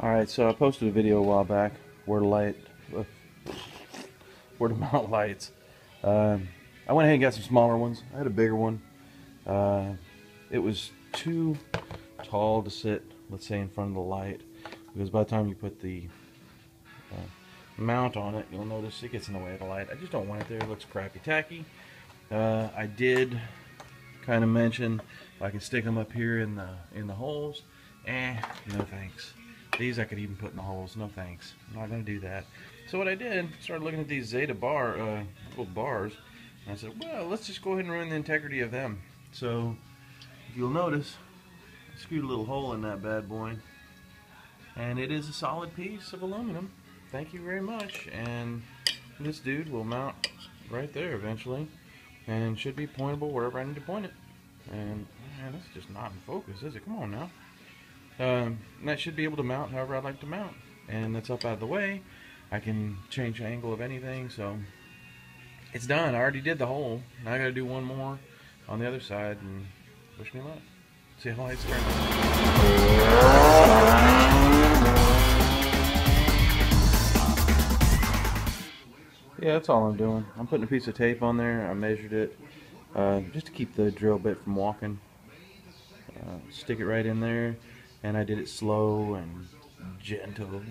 Alright, so I posted a video a while back where to mount lights. I went ahead and got some smaller ones. I had a bigger one. It was too tall to sit, let's say, in front of the light, because by the time you put the mount on it, you'll notice it gets in the way of the light. I just don't want it there. It looks crappy tacky. I did kind of mention I can stick them up here in the holes. No thanks. These I could even put in the holes. No thanks. I'm not going to do that. So what I did, started looking at these Zeta little bars, and I said, well, let's just go ahead and ruin the integrity of them. So if you'll notice, I screwed a little hole in that bad boy, and it is a solid piece of aluminum. Thank you very much. And this dude will mount right there eventually, and should be pointable wherever I need to point it. And man, that's just not in focus, is it? Come on now. That should be able to mount however I'd like to mount, and that's up out of the way. I can change the angle of anything, so it's done. I already did the hole. Now I got to do one more on the other side, and wish me luck. See how lights turn out. Yeah, that's all I'm doing. I'm putting a piece of tape on there. I measured it just to keep the drill bit from walking. Stick it right in there, and I did it slow and gentle.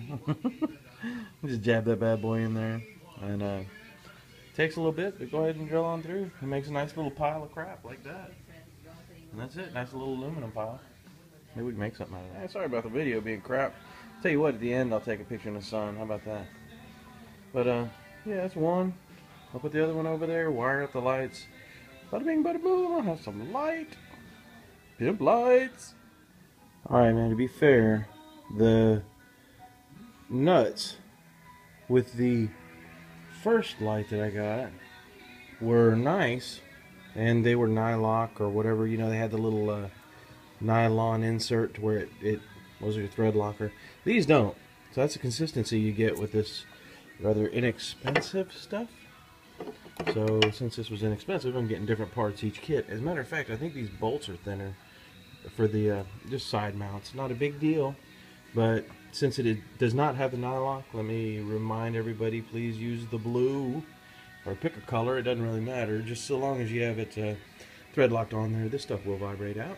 Just jab that bad boy in there, and takes a little bit, but go ahead and drill on through. It makes a nice little pile of crap like that, and that's it. Nice little aluminum pile. Maybe we can make something out of that. Sorry about the video being crap. Tell you what, at the end I'll take a picture in the sun. How about that? But yeah, that's one. I'll put the other one over there. Wire up the lights. Bada bing, bada boom. I'll have some light. Pimp lights. Alright, man, to be fair, the nuts with the first light that I got were nice, and they were nylock or whatever. You know, they had the little nylon insert to where it was your thread locker. These don't. So that's the consistency you get with this rather inexpensive stuff. So since this was inexpensive, I'm getting different parts each kit. As a matter of fact, I think these bolts are thinner for the just side mounts. Not a big deal, but since it does not have the nylock, let me remind everybody, please use the blue, or pick a color. It doesn't really matter, just so long as you have it thread locked on there. This stuff will vibrate out.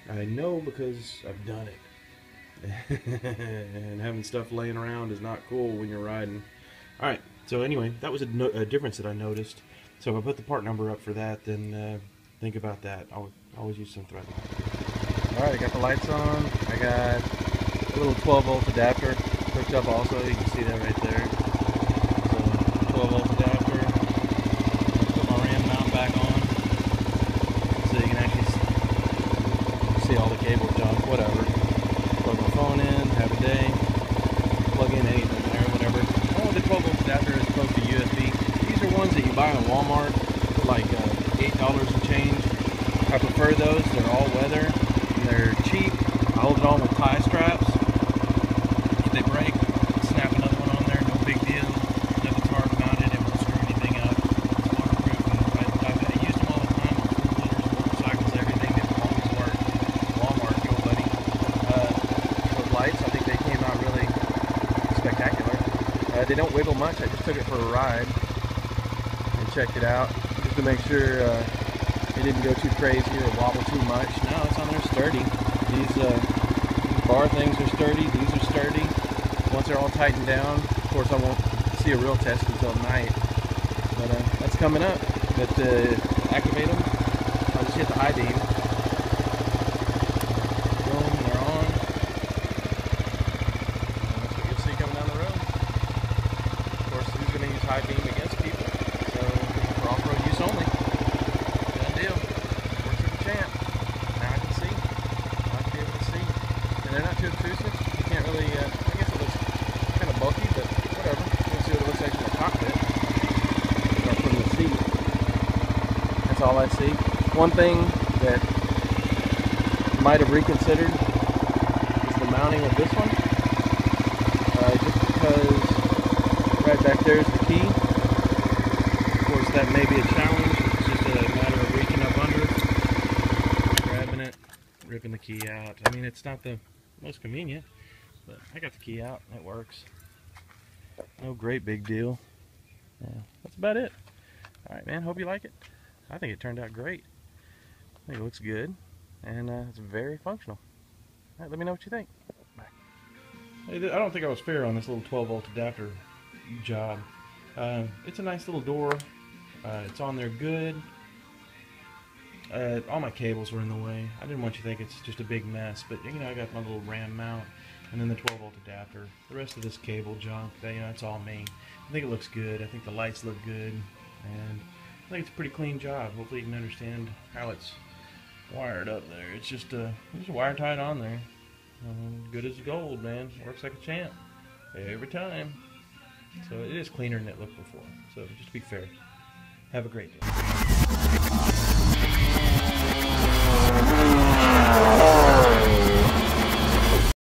I know because I've done it. And having stuff laying around is not cool when you're riding. Alright, so anyway, that was a difference that I noticed. So if I put the part number up for that, then think about that. I'll always use some thread lock. Alright, I got the lights on. I got a little 12-volt adapter hooked up also. You can see that right there. So 12-volt adapter. Put my RAM mount back on, so you can actually see all the cable junk, whatever. Plug my phone in, have a day, plug in anything there, whatever. Oh, the 12-volt adapter is opposed to USB. These are ones that you buy on Walmart for like $8 and change. I prefer those. They're all weather and they're cheap. I hold it on with tie straps. If they break, snap another one on there, no big deal. Nothing's hard about it, it won't screw anything up. It's waterproof, and I've used them all the time on four-wheelers, motorcycles, everything. They always work. Walmart, go buddy. Those lights, I think they came out really spectacular. They don't wiggle much. I just took it for a ride and checked it out just to make sure it didn't go too crazy or wobble too much. No, it's on there sturdy. These bar things are sturdy. These are sturdy. Once they're all tightened down, of course I won't see a real test until night. But that's coming up. But to activate them, I'll just hit the high beam. Boom, they're on. And that's what you'll see coming down the road. Of course, who's going to use high beam against people? So for off-road use only. Done deal. Works like a champ. Now I can see. I like to be able to see. And they're not too obtrusive. You can't really, I guess it looks kind of bulky, but whatever. You can see what it looks like from the cockpit. Or from the seat. That's all I see. One thing that might have reconsidered is the mounting of this one. Just because right back there is the key. Of course, that may be a challenge. It's just a matter of reaching up under, grabbing it, ripping the key out. I mean, it's not the most convenient, But I got the key out. It works. No great big deal. That's about it. Alright, man. Hope you like it. I think it turned out great. I think it looks good. And it's very functional. Alright, let me know what you think. Bye. Hey, I don't think I was fair on this little 12-volt adapter job. It's a nice little door. It's on there good. All my cables were in the way. I didn't want you to think it's just a big mess, but you know, I got my little RAM mount and then the 12-volt adapter. The rest of this cable junk, that's all me. I think it looks good. I think the lights look good, and I think it's a pretty clean job. Hopefully you can understand how it's wired up there. It's just wire tied on there. Good as gold, man. Works like a champ every time. So it is cleaner than it looked before. So just to be fair, have a great day.